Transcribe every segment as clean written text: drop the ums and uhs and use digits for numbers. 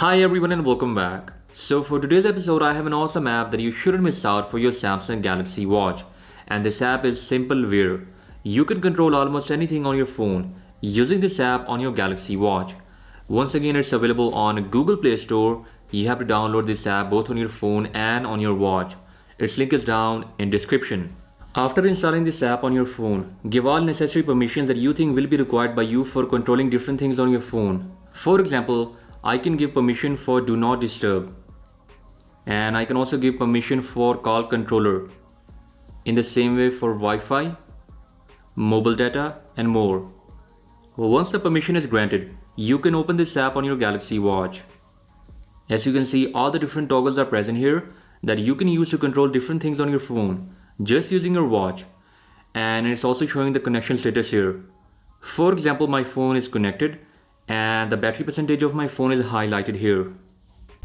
Hi everyone and welcome back. So for today's episode I have an awesome app that you shouldn't miss out for your Samsung Galaxy Watch. And this app is Simple Wear. You can control almost anything on your phone using this app on your Galaxy Watch. Once again it's available on Google Play Store. You have to download this app both on your phone and on your watch. Its link is down in description. After installing this app on your phone, give all necessary permissions that you think will be required by you for controlling different things on your phone. For example, I can give permission for do not disturb, and I can also give permission for call controller. In the same way for Wi-Fi, mobile data and more. Once the permission is granted, you can open this app on your Galaxy Watch. As you can see, all the different toggles are present here that you can use to control different things on your phone just using your watch, and it's also showing the connection status here. For example, my phone is connected and the battery percentage of my phone is highlighted here.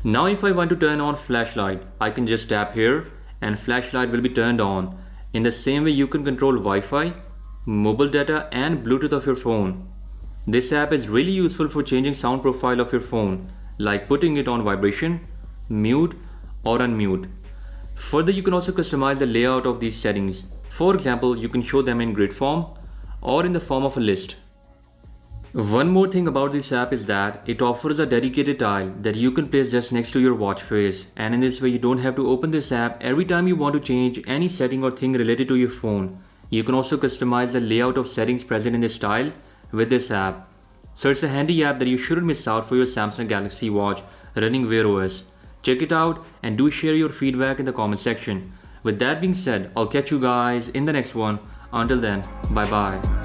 Now if I want to turn on flashlight, I can just tap here and flashlight will be turned on. In the same way you can control Wi-Fi, mobile data and Bluetooth of your phone. This app is really useful for changing sound profile of your phone, like putting it on vibration, mute or unmute. Further, you can also customize the layout of these settings. For example, you can show them in grid form or in the form of a list. One more thing about this app is that it offers a dedicated tile that you can place just next to your watch face, and in this way you don't have to open this app every time you want to change any setting or thing related to your phone. You can also customize the layout of settings present in this tile with this app. So it's a handy app that you shouldn't miss out for your Samsung Galaxy Watch running Wear OS. Check it out and do share your feedback in the comment section. With that being said, I'll catch you guys in the next one. Until then, bye bye.